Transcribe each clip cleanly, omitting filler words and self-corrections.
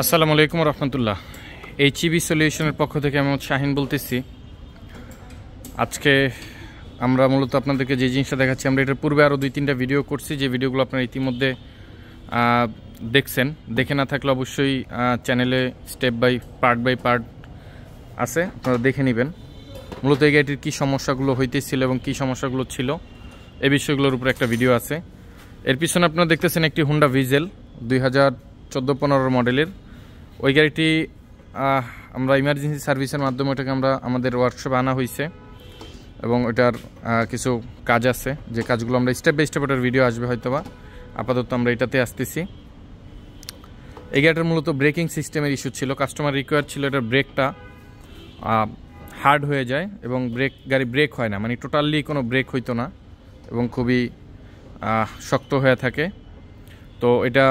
আসসালামু আলাইকুম রহমতুল্লাহ। এইচইবি সলিউশনের পক্ষ থেকে আমি শাহিন বলতেছি। আজকে আমরা মূলত আপনাদেরকে যে জিনিসটা দেখাচ্ছি, আমরা এটার পূর্বে আরও 2-3টা ভিডিও করছি, যে ভিডিওগুলো আপনারা ইতিমধ্যে দেখছেন। দেখে না থাকলে অবশ্যই চ্যানেলে স্টেপ বাই পার্ট আছে, আপনারা দেখে নেবেন। মূলত এই গাড়িটির কী সমস্যাগুলো হইতেছিল এবং কী সমস্যাগুলো ছিল এই বিষয়গুলোর উপর একটা ভিডিও আছে। এর পিছনে আপনারা দেখতেছেন একটি হুন্ডা ভিজেল 2014-15 মডেলের। ওই গাড়িটি আমরা ইমার্জেন্সি সার্ভিসের মাধ্যমে ওটাকে আমরা আমাদের ওয়ার্কশপে আনা হয়েছে এবং ওটার কিছু কাজ আছে, যে কাজগুলো আমরা স্টেপ বাই স্টেপ ওটার ভিডিও আসবে হয়তোবা। আপাতত আমরা এটাতে আসতেছি। এই গাড়িটার মূলত ব্রেকিং সিস্টেমের ইস্যু ছিল। কাস্টমার রিকোয়ার ছিল এটার ব্রেকটা হার্ড হয়ে যায় এবং গাড়ি ব্রেক হয় না, মানে টোটালি কোনো ব্রেক হইতো না এবং খুবই শক্ত হয়ে থাকে। তো এটা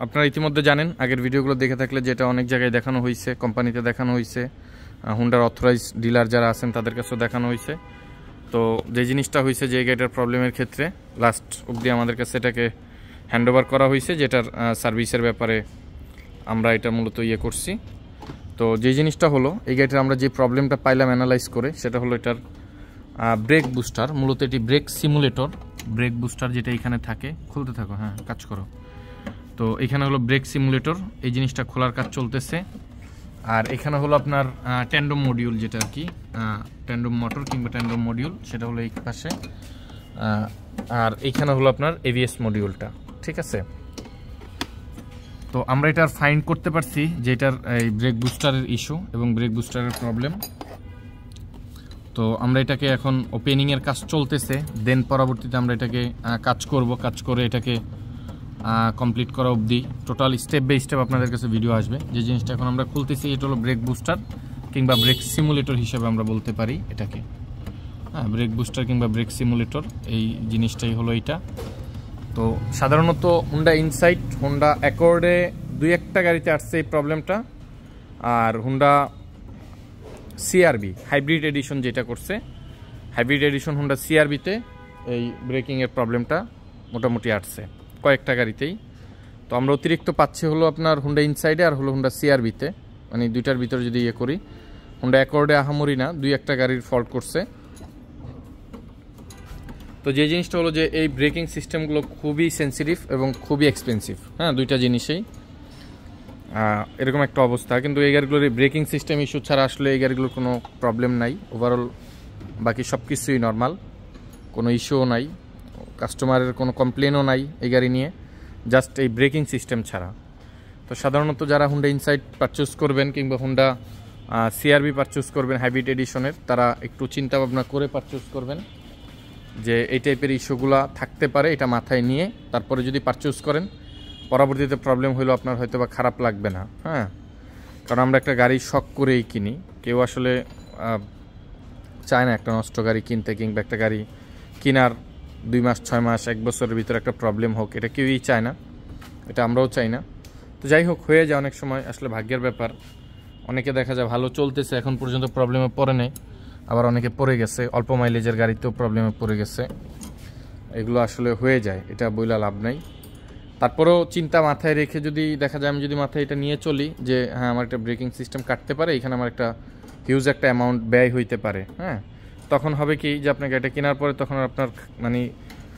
আপনারা ইতিমধ্যে জানেন, আগের ভিডিওগুলো দেখে থাকলে, যেটা অনেক জায়গায় দেখানো হয়েছে, কোম্পানিতে দেখানো হয়েছে, হুন্ডার অথরাইজ ডিলার যারা আছেন তাদের কাছেও দেখানো হয়েছে। তো যে জিনিসটা হয়েছে, যে গাড়িটার প্রবলেমের ক্ষেত্রে লাস্ট অবধি আমাদের কাছে এটাকে হ্যান্ডওভার করা হয়েছে, যেটার সার্ভিসের ব্যাপারে আমরা এটা মূলত করছি। তো যে জিনিসটা হলো, এই গাড়িটার আমরা যে প্রবলেমটা পাইলাম অ্যানালাইজ করে, সেটা হলো এটার ব্রেক বুস্টার। মূলত এটি ব্রেক সিমুলেটর, ব্রেক বুস্টার যেটা এখানে থাকে। খুলতে থাকো, হ্যাঁ কাজ করো। তো এখানে হলো ব্রেক সিমুলেটর, এই জিনিসটা খোলার কাজ চলতেছে। আর এখানে হলো আপনার ট্যান্ডম মডিউল, যেটা আর কি ট্যান্ডম মোটর কিংবা ট্যান্ডম মডিউল, সেটা হলো এই পাশে। আর এইখানে হলো আপনার এভিএস মডিউলটা, ঠিক আছে। তো আমরা এটার ফাইন্ড করতে পারছি যে এটার এই ব্রেক বুস্টারের ইস্যু এবং ব্রেক বুস্টারের প্রবলেম। তো আমরা এটাকে এখন ওপেনিংয়ের কাজ চলতেছে, দেন পরবর্তীতে আমরা এটাকে কাজ করে এটাকে কমপ্লিট করা অবধি টোটাল স্টেপ বাই স্টেপ আপনাদের কাছে ভিডিও আসবে। যে জিনিসটা এখন আমরা খুলতেছি, এটা হলো ব্রেক বুস্টার কিংবা ব্রেক সিমুলেটর হিসেবে আমরা বলতে পারি এটাকে। হ্যাঁ, ব্রেক বুস্টার কিংবা ব্রেক সিমুলেটর, এই জিনিসটাই হলো এইটা। তো সাধারণত হুন্ডা ইনসাইট, হুন্ডা অ্যাকর্ডে 2-1টা গাড়িতে আসছে এই প্রবলেমটা। আর হুন্ডা সিআরবি হাইব্রিড এডিশন যেটা করছে, হাইব্রিড এডিশন হুন্ডা সিআরবিতে এই ব্রেকিংয়ের প্রবলেমটা মোটামুটি আসছে কয়েকটা গাড়িতেই। তো আমরা অতিরিক্ত পাচ্ছি হলো আপনার হুন্ডা ইনসাইডে আর হলো হুন্ডা সিআরবিতে, মানে দুইটার ভিতরে যদি করি। হুন্ডা অ্যাকর্ডে আহামরি না, 2-1টা গাড়ির ফল্ট করছে। তো যে জিনিসটা হলো যে এই ব্রেকিং সিস্টেমগুলো খুবই সেন্সিটিভ এবং খুবই এক্সপেন্সিভ। হ্যাঁ, দুইটা জিনিসেই এরকম একটা অবস্থা। কিন্তু এই গাড়িগুলোর এই ব্রেকিং সিস্টেম ইস্যু ছাড়া আসলে এই গাড়িগুলোর কোনো প্রবলেম নাই। ওভারঅল বাকি সব কিছুই নর্মাল, কোনো ইস্যুও নাই, কাস্টমারের কোনো কমপ্লেনও নাই এই গাড়ি নিয়ে, জাস্ট এই ব্রেকিং সিস্টেম ছাড়া। তো সাধারণত যারা হুন্ডা ইনসাইট পারচেস করবেন কিংবা হুন্ডা সিআরবি পারচেস করবেন হাইব্রিড এডিশনের, তারা একটু চিন্তা ভাবনা করে পারচেস করবেন যে এই টাইপের ইস্যুগুলা থাকতে পারে, এটা মাথায় নিয়ে তারপরে যদি পারচেস করেন, পরবর্তীতে প্রবলেম হইলেও আপনার হয়তো বা খারাপ লাগবে না। হ্যাঁ, কারণ আমরা একটা গাড়ি শখ করেই কিনি, কেউ আসলে চায় না একটা নষ্ট গাড়ি কিনতে, কিংবা একটা গাড়ি কেনার 2 মাস 6 মাস 1 বছরের ভিতরে একটা প্রবলেম হোক, এটা কেউই চায় না, এটা আমরাও চাই না। তো যাই হোক, হয়ে যায় অনেক সময়, আসলে ভাগ্যের ব্যাপার। অনেকে দেখা যায় ভালো চলতেছে, এখন পর্যন্ত প্রবলেমে পড়ে নেই, আবার অনেকে পড়ে গেছে, অল্প মাইলেজের গাড়িতেও প্রবলেমে পড়ে গেছে। এগুলো আসলে হয়ে যায়, এটা বইলা লাভ নাই। তারপরেও চিন্তা মাথায় রেখে যদি দেখা যায়, আমি যদি মাথায় এটা নিয়ে চলি যে হ্যাঁ আমার একটা ব্রেকিং সিস্টেম কাটতে পারে, এখানে আমার একটা হিউজ একটা অ্যামাউন্ট ব্যয় হইতে পারে, হ্যাঁ, তখন হবে কি যে আপনাকে এটা কেনার পরে তখন আপনার মানে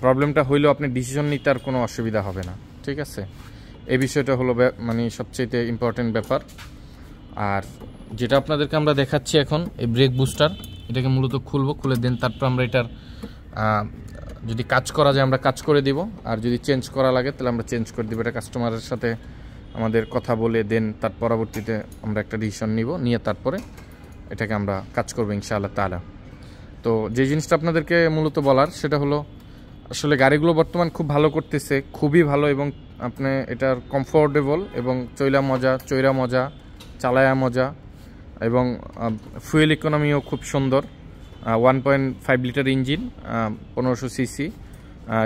প্রবলেমটা হইলেও আপনি ডিসিশন নিতে আর কোনো অসুবিধা হবে না, ঠিক আছে। এই বিষয়টা হলো মানে সবচেয়ে ইম্পর্টেন্ট ব্যাপার। আর যেটা আপনাদেরকে আমরা দেখাচ্ছি এখন, এই ব্রেক বুস্টার, এটাকে মূলত খুলে দেন, তারপর আমরা এটার যদি কাজ করা যায় আমরা কাজ করে দিব, আর যদি চেঞ্জ করা লাগে তাহলে আমরা চেঞ্জ করে দিব। এটা কাস্টমারের সাথে আমাদের কথা বলে দেন, তার পরবর্তীতে আমরা একটা ডিসিশন নিয়ে তারপরে এটাকে আমরা কাজ করবো ইনশাআল্লাহ তাআলা। তো যে জিনিসটা আপনাদেরকে মূলত বলার, সেটা হলো আসলে গাড়িগুলো বর্তমান খুব ভালো করতেছে, খুবই ভালো, এবং আপনি এটার কমফোর্টেবল এবং চইরা মজা, চালায়া মজা, এবং ফুয়েল ইকোনমিও খুব সুন্দর। 1.5 লিটার ইঞ্জিন, 1500 সিসি,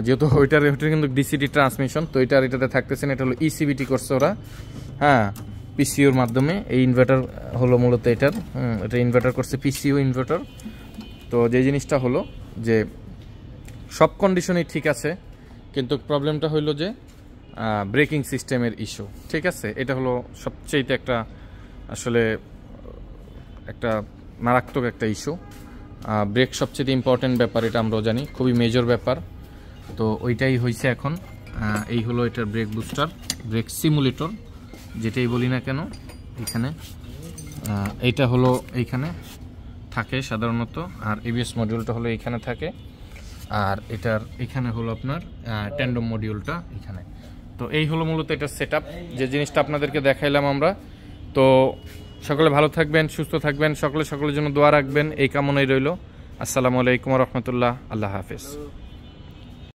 যেহেতু ওইটার কিন্তু ডিসিটি ট্রান্সমিশন, তো এটাতে থাকতেছেন, এটা হলো ইসিবিটি করছে ওরা, হ্যাঁ, পিসিউর মাধ্যমে। এই ইনভার্টার হলো মূলত এটা ইনভার্টার করছে, পিসিউ ইনভার্টার। তো যে জিনিসটা হলো যে সব কন্ডিশনই ঠিক আছে, কিন্তু প্রবলেমটা হইলো যে ব্রেকিং সিস্টেমের ইস্যু, ঠিক আছে। এটা হলো সবচেয়ে একটা আসলে একটা মারাত্মক একটা ইস্যু। ব্রেক সবচেয়ে ইম্পর্টেন্ট ব্যাপার, এটা আমরাও জানি, খুবই মেজর ব্যাপার। তো ওইটাই হয়েছে এখন। এই হলো এটার ব্রেক বুস্টার, ব্রেক সিমুলেটর যেটাই বলি না কেন। এখানে এইটা হলো এইখানে থাকে সাধারণত, আর এবিএস মডিউলটা হলো এইখানে থাকে, আর এটার এখানে হলো আপনার ট্যান্ডম মডিউলটা এখানে। তো এই হলো মূলত এটার সেটআপ, যে জিনিসটা আপনাদেরকে দেখাইলাম আমরা। তো সকলে ভালো থাকবেন, সুস্থ থাকবেন, সকলের জন্য দোয়া রাখবেন, এই কামনাই রইল। আসসালামু আলাইকুম ওয়া রাহমাতুল্লাহ। আল্লাহ হাফেজ।